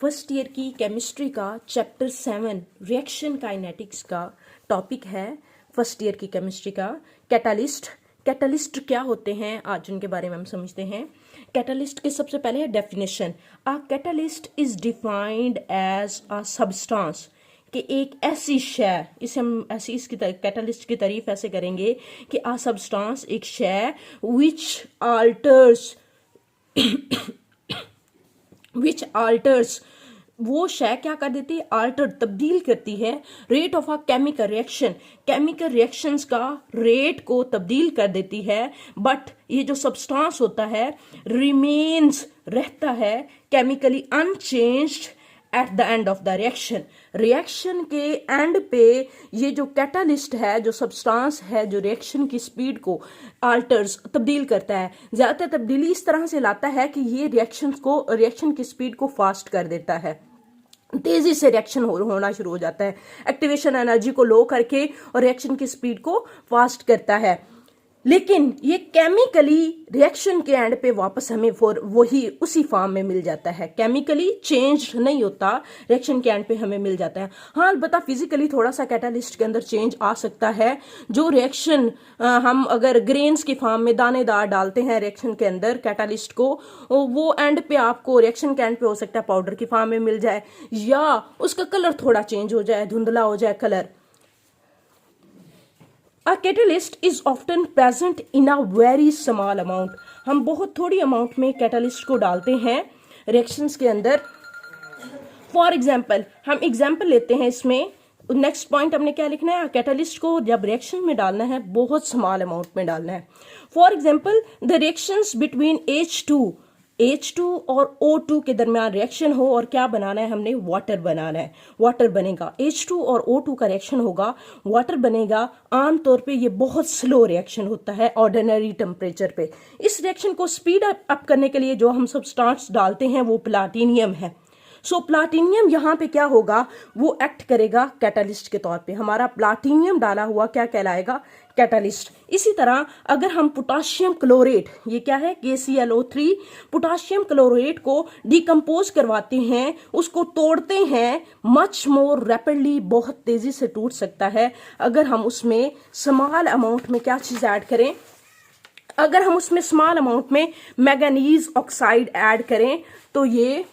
First year की chemistry का chapter 7 reaction kinetics का टॉपिक है। फर्स्ट ईयर की केमिस्ट्री का कैटालिस्ट। कैटालिस्ट क्या होते हैं आज उनके बारे में हम समझते हैं। कैटालिस्ट के सबसे पहले है definition. A catalyst is defined as a substance, कि एक ऐसी शय, इसे हम ऐसी इसकी कैटालिस्ट की तारीफ ऐसे करेंगे कि अ सब्सटेंस एक शय विच आल्टर्स वो शय क्या कर देती है, आल्टर तब्दील करती है rate of a chemical reaction, chemical reactions का रेट को तब्दील कर देती है। बट ये जो सब्सटेंस होता है रिमेन्स रहता है chemically unchanged at the end of the reaction. Reaction के एंड पे ये जो कैटालिस्ट है, जो सब्सटेंस है, जो रिएक्शन की स्पीड को आल्टर्स तब्दील करता है, ज्यादातर तब्दीली इस तरह से लाता है कि ये रिएक्शन की स्पीड को फास्ट कर देता है, तेजी से रिएक्शन होना शुरू हो जाता है, एक्टिवेशन एनर्जी को लो करके और रिएक्शन की स्पीड को फास्ट करता है। लेकिन ये केमिकली रिएक्शन के एंड पे वापस हमें वही उसी फॉर्म में मिल जाता है, केमिकली चेंज नहीं होता, रिएक्शन के एंड पे हमें मिल जाता है। हाँ, अलबत्ता फिजिकली थोड़ा सा कैटालिस्ट के अंदर चेंज आ सकता है। जो रिएक्शन हम अगर ग्रेन्स की फॉर्म में दानेदार डालते हैं रिएक्शन के अंदर कैटालिस्ट को, वो एंड पे आपको रिएक्शन के एंड पे हो सकता है पाउडर की फॉर्म में मिल जाए, या उसका कलर थोड़ा चेंज हो जाए, धुंधला हो जाए colour. A catalyst is often present in a very small amount. हम बहुत थोड़ी अमाउंट में कैटालिस्ट को डालते हैं रिएक्शंस के अंदर। फॉर एग्जाम्पल, हम एग्जाम्पल लेते हैं इसमें। नेक्स्ट पॉइंट हमने क्या लिखना है, कैटालिस्ट को जब रिएक्शन में डालना है बहुत स्मॉल अमाउंट में डालना है। For example, the reactions between H2 और O2 के दरमियान रिएक्शन हो और क्या बनाना है, हमने वाटर बनाना है। वाटर बनेगा, H2 और O2 का रिएक्शन होगा, वाटर बनेगा। आमतौर पे ये बहुत स्लो रिएक्शन होता है ऑर्डिनरी टेम्परेचर पे। इस रिएक्शन को स्पीड अप करने के लिए जो हम सब्सटेंस डालते हैं वो प्लाटिनियम है। सो प्लाटिनियम यहाँ पे क्या होगा, वो एक्ट करेगा कैटालिस्ट के तौर पे। हमारा प्लाटिनियम डाला हुआ क्या कहलाएगा, कैटालिस्ट। इसी तरह अगर हम पोटाशियम क्लोरेट, ये क्या है KClO3, पोटाशियम क्लोरेट को डिकम्पोज करवाते हैं, उसको तोड़ते हैं, मच मोर रैपिडली, बहुत तेजी से टूट सकता है अगर हम उसमें स्मॉल अमाउंट में क्या चीज ऐड करें, अगर हम उसमें स्मॉल अमाउंट में मैंगनीज ऑक्साइड ऐड करें तो ये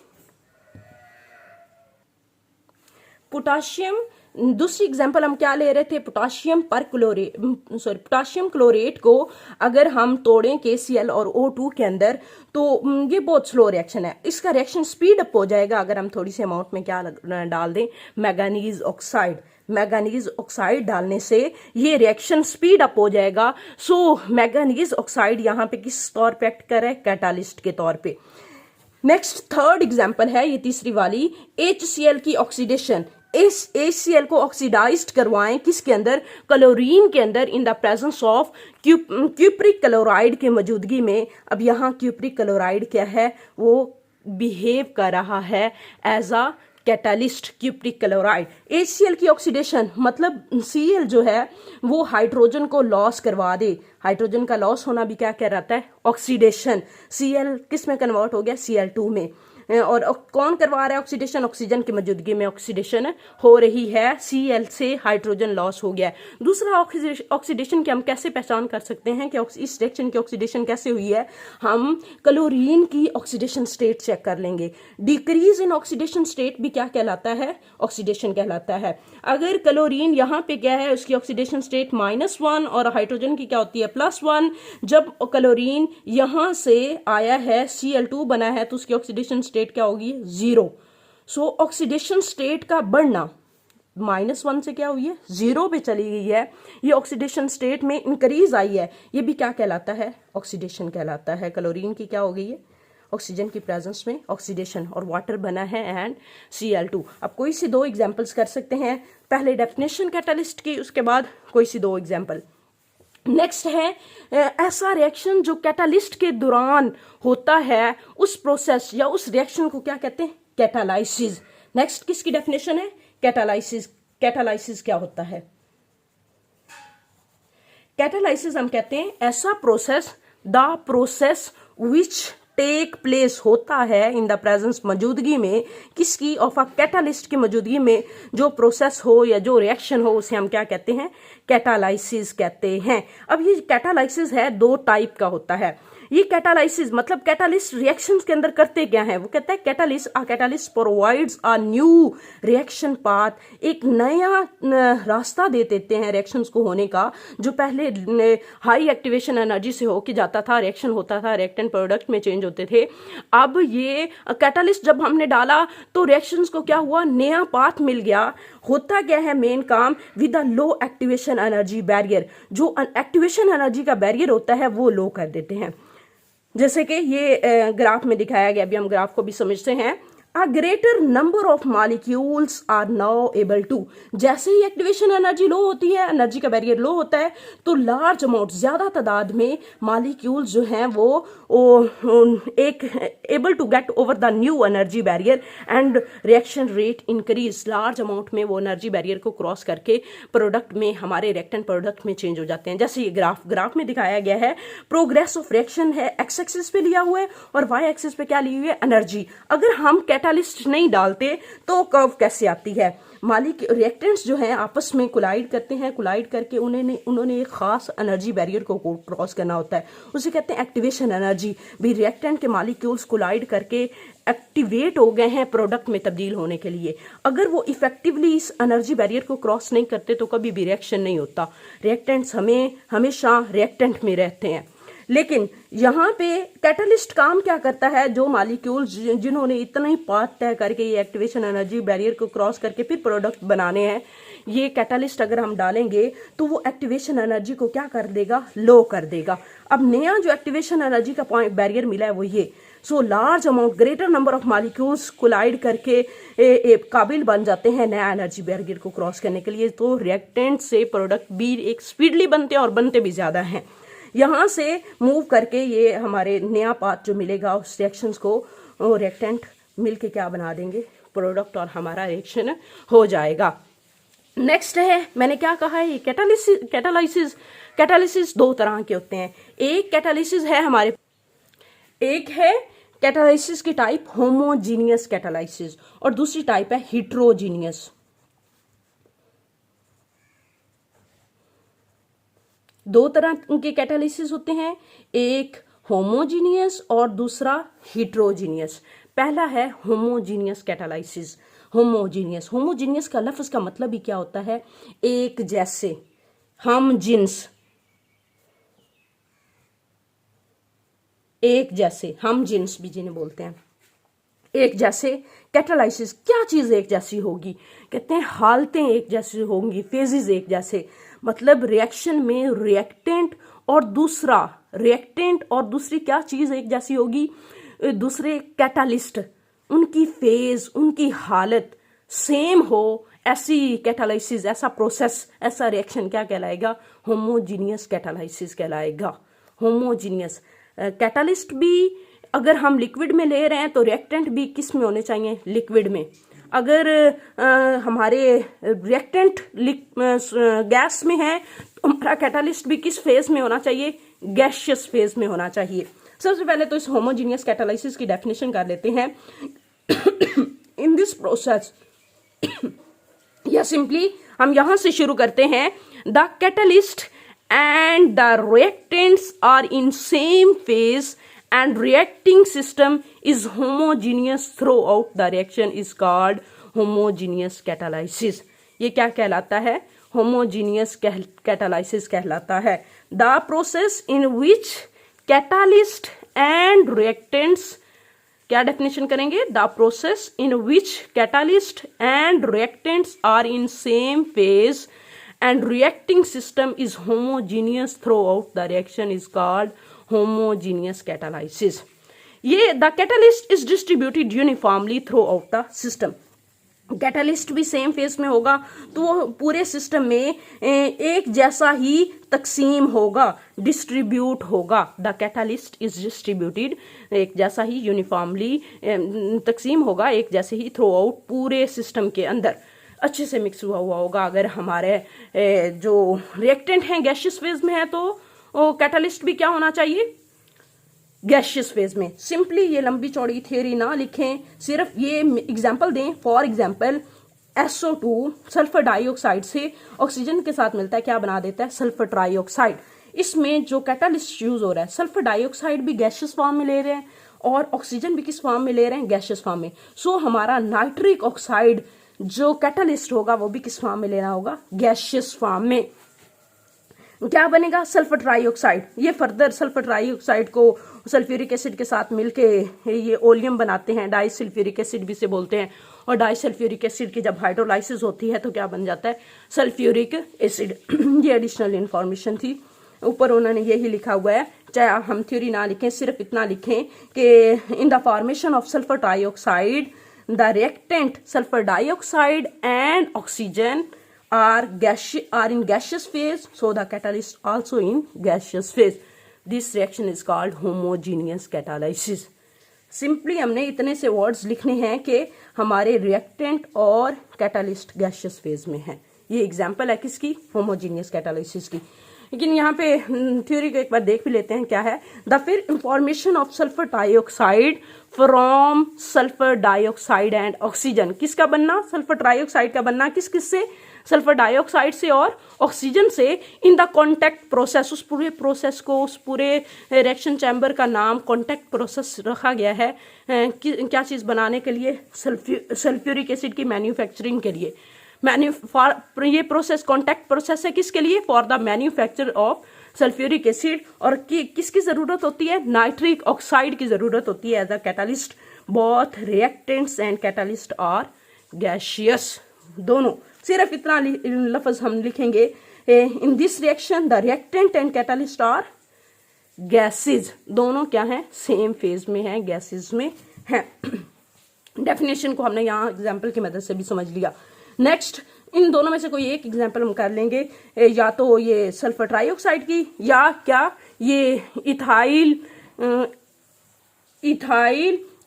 पोटाशियम। दूसरी एग्जांपल हम क्या ले रहे थे, पोटाशियम क्लोरेट को अगर हम तोड़ें KCl और O2 के अंदर तो ये बहुत स्लो रिएक्शन है, इसका रिएक्शन स्पीड अप हो जाएगा अगर हम थोड़ी सी अमाउंट में क्या डाल दें, मैंगनीज ऑक्साइड। मैंगनीज ऑक्साइड डालने से ये रिएक्शन स्पीड अप हो जाएगा। सो मैंगनीज ऑक्साइड यहाँ पे किस तौर पे एक्ट कर रहा है, कैटालिस्ट के तौर पे। नेक्स्ट थर्ड एग्जांपल है, ये तीसरी वाली, HCl की ऑक्सीडेशन। इस HCl को ऑक्सीडाइज्ड करवाएं किसके अंदर, क्लोरीन के अंदर, in the presence of cupric chloride के मौजूदगी में। अब यहाँ क्यूप्रिक क्लोराइड क्या है, वो बिहेव कर रहा है as a catalyst, cupric chloride. HCl की ऑक्सीडेशन मतलब Cl जो है वो हाइड्रोजन को लॉस करवा दे। हाइड्रोजन का लॉस होना भी क्या कहलाता है, ऑक्सीडेशन। Cl किस में कन्वर्ट हो गया, Cl2 में। और कौन करवा रहा है ऑक्सीडेशन, ऑक्सीजन की मौजूदगी में ऑक्सीडेशन हो रही है, Cl से हाइड्रोजन लॉस हो गया। दूसरा ऑक्सीडेशन की हम कैसे पहचान कर सकते हैं कि इस रिएक्शन की ऑक्सीडेशन कैसे हुई है, हम क्लोरीन की ऑक्सीडेशन स्टेट चेक कर लेंगे। डिक्रीज इन ऑक्सीडेशन स्टेट भी क्या कहलाता है, ऑक्सीडेशन कहलाता है। अगर क्लोरीन यहाँ पे क्या है, उसकी ऑक्सीडेशन स्टेट -1 और हाइड्रोजन की क्या होती है, +1। जब क्लोरीन यहाँ से आया है, Cl2 बना है, तो उसकी ऑक्सीडेशन स्टेट क्या होगी, 0। सो ऑक्सीडेशन स्टेट का बढ़ना -1 से क्या हुई है, 0 पे चली गई है। ये ऑक्सीडेशन स्टेट में इंक्रीज आई है, ये भी क्या कहलाता है, ऑक्सीडेशन कहलाता है। क्लोरीन की क्या हो गई है, ऑक्सीजन की प्रेजेंस में ऑक्सीडेशन, और वाटर बना है एंड Cl2। अब कोई सी दो एग्जांपल्स कर सकते हैं, पहले डेफिनेशन कैटालिस्ट की, उसके बाद कोई सी दो एग्जांपल। नेक्स्ट है ऐसा रिएक्शन जो कैटालिस्ट के दौरान होता है, उस प्रोसेस या उस रिएक्शन को क्या कहते हैं, कैटालाइसिस। नेक्स्ट किसकी डेफिनेशन है, कैटालाइसिस। कैटालाइसिस क्या होता है, कैटालाइसिस हम कहते हैं ऐसा process, the process which take place होता है इन द प्रेजेंस, मौजूदगी में किसकी, ऑफ अ कैटालिस्ट की मौजूदगी में जो प्रोसेस हो या जो रिएक्शन हो उसे हम क्या कहते हैं, कैटालाइसिस कहते हैं। अब ये कैटालाइसिस है 2 टाइप का होता है। ये कैटालाइसिस मतलब कैटालिस्ट रिएक्शंस के अंदर करते क्या है, वो कहता है catalyst provides a new reaction path, एक नया रास्ता दे देते हैं रिएक्शंस को होने का, जो पहले हाई एक्टिवेशन एनर्जी से होके जाता था, रिएक्शन होता था, रिएक्टेंट प्रोडक्ट में चेंज होते थे। अब ये कैटालिस्ट जब हमने डाला तो रिएक्शंस को क्या हुआ, नया पाथ मिल गया। होता क्या है मेन काम, with a low activation energy barrier, जो एक्टिवेशन एनर्जी का बैरियर होता है वो लो कर देते हैं। जैसे कि ये ग्राफ में दिखाया गया, अभी हम ग्राफ को भी समझते हैं। A greater number of molecules are now able to, जैसे ही एक्टिवेशन एनर्जी लो होती है, एनर्जी का बैरियर लो होता है, तो लार्ज अमाउंट, ज्यादा तादाद में मॉलिक्यूल्स जो हैं वो एक able to get over the new energy barrier and reaction rate increase, large amount में वो एनर्जी बैरियर को क्रॉस करके प्रोडक्ट में, हमारे रिएक्टेंट प्रोडक्ट में चेंज हो जाते हैं। जैसे ये ग्राफ में दिखाया गया है, प्रोग्रेस ऑफ रिएक्शन है, एक्स एक्सिस पे लिया हुआ है और वाई एक्सिस पे क्या ली हुई है, एनर्जी। अगर हम कैटालिस्ट नहीं डालते तो कर्व कैसे आती है, रिएक्टेंट्स जो हैं आपस में कोलाइड करते हैं, कोलाइड करके उन्होंने एक खास एनर्जी बैरियर को क्रॉस करना होता है, उसे कहते हैं एक्टिवेशन एनर्जी। भी रिएक्टेंट के मॉलिक्यूल्स कोलाइड करके एक्टिवेट हो गए हैं प्रोडक्ट में तब्दील होने के लिए। अगर वो इफेक्टिवली इस एनर्जी बैरियर को क्रॉस नहीं करते तो कभी भी रिएक्शन नहीं होता, रिएक्टेंट्स हमेशा रिएक्टेंट में रहते हैं। लेकिन यहाँ पे कैटालिस्ट काम क्या करता है, जो मॉलिक्यूल्स जिन्होंने इतना ही पाथ तय करके ये एक्टिवेशन एनर्जी बैरियर को क्रॉस करके फिर प्रोडक्ट बनाने हैं, ये कैटालिस्ट अगर हम डालेंगे तो वो एक्टिवेशन एनर्जी को क्या कर देगा, लो कर देगा। अब नया जो एक्टिवेशन एनर्जी का पॉइंट बैरियर मिला है वो ये, so large amount, greater number of molecules collide करके काबिल बन जाते हैं नया एनर्जी बैरियर को क्रॉस करने के लिए। तो रिएक्टेंट से प्रोडक्ट भी एक स्पीडली बनते हैं और बनते भी ज्यादा हैं। यहाँ से मूव करके ये हमारे नया पाथ जो मिलेगा उस रिएक्शंस को रिएक्टेंट मिलके क्या बना देंगे, प्रोडक्ट, और हमारा रिएक्शन हो जाएगा। नेक्स्ट है, मैंने क्या कहा है, ये कैटालिसिस 2 तरह के होते हैं। एक कैटालिसिस है हमारे, एक है कैटालिसिस की टाइप होमोजीनियस कैटालिसिस और दूसरी टाइप है हिट्रोजीनियस। 2 तरह के कैटालिसिस होते हैं, एक होमोजीनियस और दूसरा हिट्रोजीनियस। पहला है होमोजीनियस कैटालिसिस। होमोजीनियस का लफ्ज का मतलब ही क्या होता है, एक जैसे, हम जिन्स, एक जैसे, हम जिन्स भी जिन्हें बोलते हैं, एक जैसे। कैटालाइसिस, क्या चीज एक जैसी होगी, कहते हैं हालतें एक जैसी होंगी, फेजेस एक जैसे, मतलब रिएक्शन में रिएक्टेंट और दूसरी क्या चीज एक जैसी होगी, दूसरे कैटालिस्ट, उनकी फेज, उनकी हालत सेम हो, ऐसी कैटालाइसिस, ऐसा प्रोसेस, ऐसा रिएक्शन क्या कहलाएगा, होमोजीनियस कैटालाइसिस कहलाएगा। होमोजीनियस कैटालिस्ट भी अगर हम लिक्विड में ले रहे हैं तो रिएक्टेंट भी किस में होने चाहिए, लिक्विड में। अगर हमारे रिएक्टेंट गैस में है तो हमारा कैटालिस्ट भी किस फेज में होना चाहिए, गैसियस फेज में होना चाहिए। सबसे पहले तो इस होमोजीनियस कैटालिसिस की डेफिनेशन कर लेते हैं। इन दिस प्रोसेस, या सिंपली हम यहां से शुरू करते हैं, the catalyst and the reactants are in same phase and reacting system is homogeneous throughout the reaction is called homogeneous catalysis। ये क्या कहलाता है, homogeneous catalysis कहलाता है। The process in which catalyst and reactants, क्या डेफिनेशन करेंगे, the process in which catalyst and reactants are in same phase and reacting system is homogeneous throughout the reaction is called homogeneous catalysis। ये the catalyst is distributed uniformly throughout the system। Catalyst भी same phase में होगा तो वो पूरे system में एक जैसा ही तकसीम होगा, डिस्ट्रीब्यूट होगा। द कैटालिस्ट इज डिस्ट्रीब्यूटेड, एक जैसा ही यूनिफॉर्मली तकसीम होगा, एक जैसे ही थ्रू आउट पूरे सिस्टम के अंदर अच्छे से मिक्स हुआ होगा। अगर हमारे जो रिएक्टेंट हैं गैसियस फेज में है तो कैटालिस्ट भी क्या होना चाहिए, गैशियस फेज में। सिंपली ये लंबी चौड़ी थ्योरी ना लिखें, सिर्फ ये एग्जांपल दें। For example SO2 sulphur dioxide से ऑक्सीजन के साथ मिलता है, क्या बना देता है, सल्फर ट्राइऑक्साइड। इसमें जो कैटालिस्ट यूज हो रहा है, सल्फर डाइऑक्साइड भी गैशियस फॉर्म में ले रहे हैं और ऑक्सीजन भी किस फॉर्म में ले रहे हैं, गैशियस फॉर्म में। सो हमारा नाइट्रिक ऑक्साइड जो कैटालिस्ट होगा वो भी किस फॉर्म में लेना होगा, गैशियस फॉर्म में। क्या बनेगा, सल्फर ट्राइऑक्साइड। ये फर्दर सल्फर ट्राइऑक्साइड को सल्फ्यूरिक एसिड के साथ मिलके ये ओलियम बनाते हैं, डाइसल्फ्यूरिक एसिड भी से बोलते हैं। और डाइसल्फ्यूरिक एसिड की जब हाइड्रोलाइसिस होती है तो क्या बन जाता है, सल्फ्यूरिक एसिड। ये एडिशनल इंफॉर्मेशन थी, ऊपर उन्होंने यही लिखा हुआ है। चाहे हम थ्योरी ना लिखें, सिर्फ इतना लिखें कि in the formation of sulphur trioxide the reactant sulphur dioxide and oxygen are in gaseous phase, so the catalyst also in gaseous phase. This reaction is called homogeneous catalysis. Simply हमने इतने से words लिखने हैं कि हमारे reactant और catalyst gaseous phase में है। ये एग्जांपल है किसकी, होमोजीनियस कैटालिसिस की। लेकिन यहाँ पे थ्योरी को एक बार देख भी लेते हैं क्या है। द फिर information of sulphur dioxide from sulphur dioxide and oxygen, किसका बनना, सल्फर ट्राइऑक्साइड का बनना, किस किस से, सल्फर डाइऑक्साइड से और ऑक्सीजन से। इन द कॉन्टैक्ट प्रोसेस, उस पूरे प्रोसेस को, उस पूरे रिएक्शन चैम्बर का नाम कॉन्टैक्ट प्रोसेस रखा गया है। क्या चीज़ बनाने के लिए, सल्फ्यूरिक एसिड की मैन्युफैक्चरिंग के लिए। ये प्रोसेस कॉन्टैक्ट प्रोसेस है किसके लिए, for the manufacture of sulphuric acid. और किसकी जरूरत होती है, नाइट्रिक ऑक्साइड की जरूरत होती है as a catalyst. Both reactants and catalyst are gaseous, दोनों। सिर्फ इतना लफ्ज हम लिखेंगे, in this reaction the reactant and catalyst are gases, दोनों क्या है, सेम फेज में है, गैसेज में है। डेफिनेशन को हमने यहाँ एग्जाम्पल की मदद से भी समझ लिया। नेक्स्ट, इन दोनों में से कोई एक एग्जाम्पल हम कर लेंगे, या तो ये सल्फर ट्राइऑक्साइड की, या क्या ये इथाइल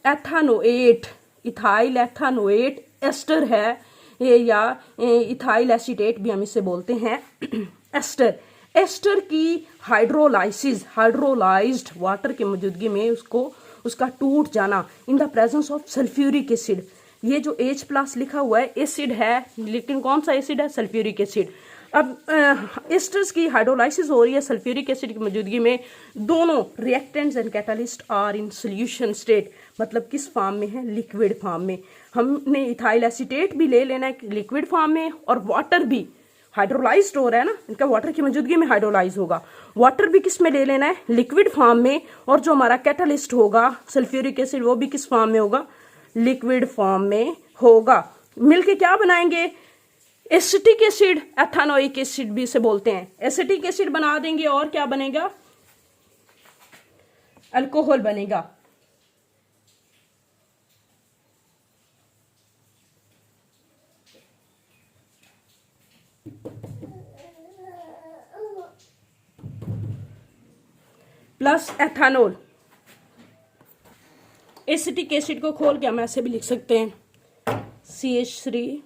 एथानोएट एस्टर है, या इथाइल एसीटेट भी हम इसे बोलते हैं एस्टर की हाइड्रोलाइज्ड वाटर की मौजूदगी में उसका टूट जाना in the presence of sulphuric acid. ये जो H+ लिखा हुआ है एसिड है, लेकिन कौन सा एसिड है, सल्फ्यूरिक एसिड। अब एस्टर्स की हाइड्रोलाइसिस हो रही है सल्फ्यूरिक एसिड की मौजूदगी में। दोनों reactants and catalyst are in solution state, मतलब किस फॉर्म में है, लिक्विड फॉर्म में। हमने इथाइल एसीटेट भी ले लेना है लिक्विड फॉर्म में, और वाटर भी हाइड्रोलाइज्ड हो रहा है ना, इनका वाटर की मौजूदगी में हाइड्रोलाइज होगा। वाटर भी किस में ले लेना है, लिक्विड फॉर्म में। और जो हमारा कैटालिस्ट होगा सल्फ्यूरिक एसिड, वो भी किस फॉर्म में होगा, लिक्विड फॉर्म में होगा। मिलके क्या बनाएंगे, एसिटिक एसिड, एथानोइक एसिड भी इसे बोलते हैं। एसिटिक एसिड बना देंगे और क्या बनेगा, अल्कोहल बनेगा। Plus ethanol. एसिटिक एसिड को खोल के हम ऐसे भी लिख सकते हैं, CH3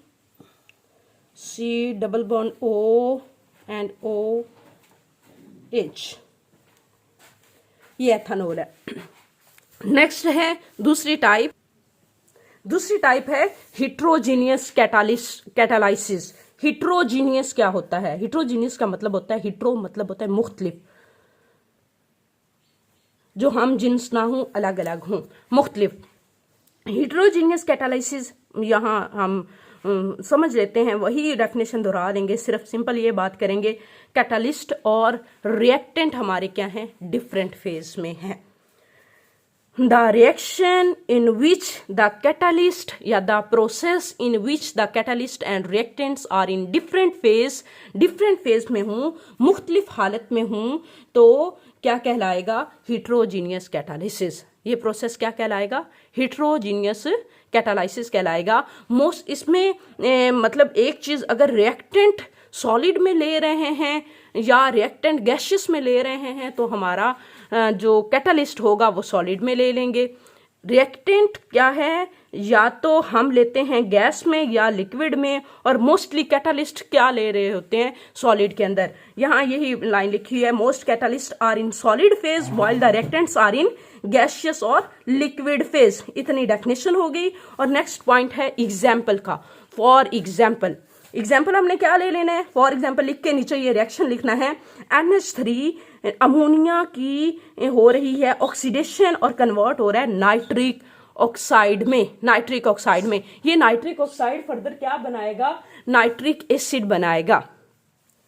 C double bond O and OH, ये एथानोल है। नेक्स्ट है दूसरी टाइप है हिट्रोजीनियस कैटालाइसिस। हिट्रोजीनियस क्या होता है, हिट्रोजीनियस का मतलब होता है, हिट्रो मतलब होता है मुख्तलिफ, जो हम जिन्स ना हो, अलग अलग हों, मुख्तलिफ। हिट्रोजीनियस कैटालाइसिस यहाँ हम समझ लेते हैं, वही डेफिनेशन दोहरा देंगे, सिर्फ सिंपल ये बात करेंगे, कैटालिस्ट और रिएक्टेंट हमारे क्या हैं, डिफरेंट फेज में हैं। The reaction in which the catalyst या the process in which the catalyst and reactants are in different phase में हूँ, मुख्तलिफ हालत में हूँ, तो क्या कहलाएगा, हिट्रोजीनियस कैटालिसिस। ये प्रोसेस क्या कहलाएगा, हिट्रोजीनियस कैटालाइसिस कहलाएगा। मोस्ट इसमें मतलब एक चीज, अगर रिएक्टेंट सॉलिड में ले रहे हैं या रिएक्टेंट गैसियस में ले रहे हैं, तो हमारा जो कैटालिस्ट होगा वो सॉलिड में ले लेंगे। रिएक्टेंट क्या है, या तो हम लेते हैं गैस में या लिक्विड में, और मोस्टली कैटालिस्ट क्या ले रहे होते हैं, सॉलिड के अंदर। यहाँ यही लाइन लिखी है, most catalyst are in solid phase while the reactants are in gaseous और लिक्विड फेज। इतनी डेफिनेशन हो गई। और नेक्स्ट पॉइंट है एग्जाम्पल का। फॉर एग्जाम्पल, एग्जाम्पल हमने क्या ले लेना है, फॉर एग्जाम्पल लिख के नीचे ये रिएक्शन लिखना है, NH3 अमोनिया की हो रही है ऑक्सीडेशन और कन्वर्ट हो रहा है नाइट्रिक ऑक्साइड में। नाइट्रिक ऑक्साइड में ये नाइट्रिक ऑक्साइड फर्दर क्या बनाएगा, नाइट्रिक एसिड बनाएगा।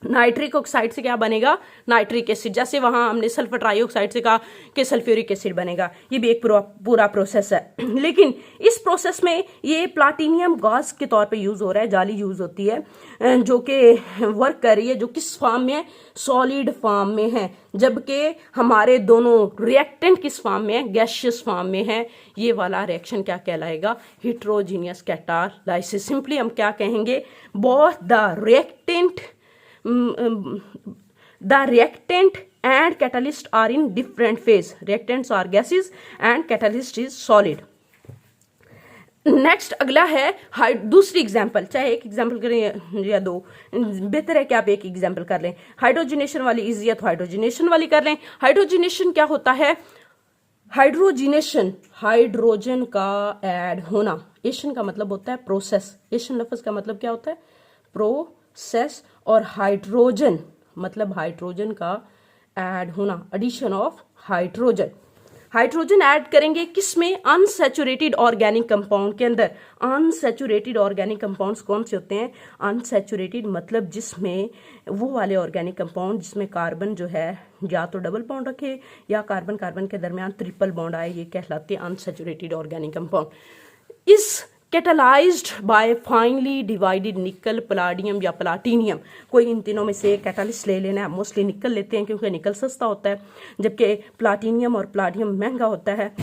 नाइट्रिक ऑक्साइड से क्या बनेगा, नाइट्रिक एसिड। जैसे वहां हमने सल्फर ट्राइऑक्साइड से कहा कि सल्फ्यूरिक एसिड बनेगा। ये भी एक पूरा प्रोसेस है। लेकिन इस प्रोसेस में ये प्लाटिनियम गैस के तौर पे यूज हो रहा है, जाली यूज होती है, जो कि वर्क कर रही है, जो किस फॉर्म में है, सॉलिड फॉर्म में है। जबकि हमारे दोनों रिएक्टेंट किस फॉर्म में है, गैसियस फॉर्म में है। ये वाला रिएक्शन क्या कहलाएगा, हेटेरोजीनियस कैटालाइसिस। सिंपली हम क्या कहेंगे, both the reactant and catalyst are in different phase. Reactants are gases and catalyst is solid. Next अगला है दूसरी एग्जाम्पल, चाहे एक एग्जाम्पल करें या दो, बेहतर है कि आप एक एग्जाम्पल कर लें। हाइड्रोजिनेशन वाली इजी है तो हाइड्रोजिनेशन वाली कर लें। हाइड्रोजिनेशन क्या होता है, हाइड्रोजिनेशन हाइड्रोजन का ऐड होना। एशन का मतलब होता है प्रोसेस, एशन लफ्ज का मतलब क्या होता है, प्रोसेस। और हाइड्रोजन मतलब हाइड्रोजन का ऐड होना, addition of hydrogen. Hydrogen add करेंगे किस में, अनसैचुरेटेड ऑर्गेनिक कंपाउंड के अंदर। अनसैचुरेटेड ऑर्गेनिक कंपाउंड्स कौन से होते हैं, अनसैचुरेटेड मतलब जिसमें वो वाले ऑर्गेनिक कंपाउंड जिसमें कार्बन जो है या तो डबल बॉन्ड रखे या कार्बन कार्बन के दरमियान ट्रिपल बॉन्ड आए, ये कहलाते हैं अनसैचुरेटेड ऑर्गेनिक कंपाउंड। इस कैटालाइज्ड बाय फाइनली डिवाइडेड निकल, पलाडियम या प्लाटिनियम। कोई इन तीनों में से कैटालिस्ट ले लेना है। मोस्टली निकल लेते हैं क्योंकि निकल सस्ता होता है, जबकि प्लाटिनियम और प्लाडियम महंगा होता है।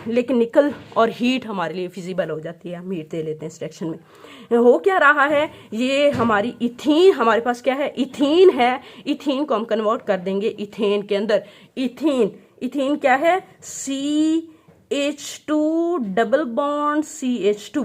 लेकिन निकल और हीट हमारे लिए फिजिबल हो जाती है, हम हीट दे लेते हैं इस रिएक्शन में। हो क्या रहा है, ये हमारी इथीन, हमारे पास क्या है, इथीन है। इथीन को हम कन्वर्ट कर देंगे इथेन के अंदर। इथीन क्या है, CH2 डबल बॉन्ड CH2,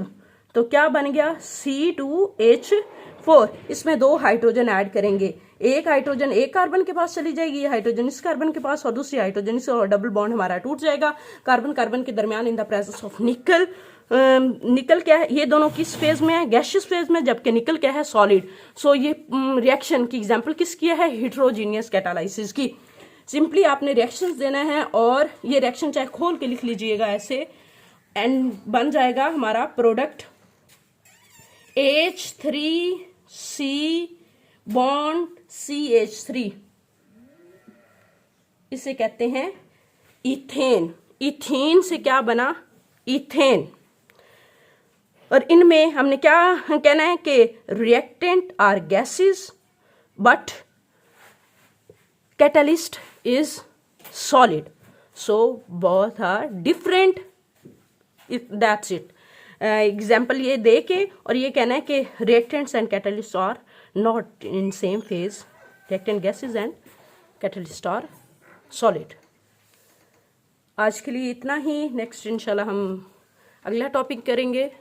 तो क्या बन गया C2H4। इसमें दो हाइड्रोजन ऐड करेंगे, एक हाइड्रोजन एक कार्बन के पास चली जाएगी, ये हाइड्रोजन इस कार्बन के पास, और दूसरी हाइड्रोजन इस, और डबल बॉन्ड हमारा टूट जाएगा कार्बन कार्बन के दरमियान इन द प्रेजेंस ऑफ निकल। निकल क्या है, ये दोनों किस फेज में है, गैसियस फेज में, जबकि निकल क्या है, सॉलिड। सो ये रिएक्शन की एग्जांपल किसकी है, हेटेरोजीनियस कैटालाइसिस की। सिंपली आपने रिएक्शंस देना है, और ये रिएक्शन चाहे खोल के लिख लीजिएगा ऐसे, एंड बन जाएगा हमारा प्रोडक्ट H3C बॉन्ड CH3। इसे कहते हैं इथेन। इथेन से क्या बना, इथेन। और इनमें हमने क्या कहना है कि reactant are gases but catalyst is solid, so both are different, that's it। Example ये दे के और ये कहना है कि reactants and catalysts are not in same phase, reactant gases and catalysts are solid। आज के लिए इतना ही, नेक्स्ट इंशाल्लाह हम अगला टॉपिक करेंगे।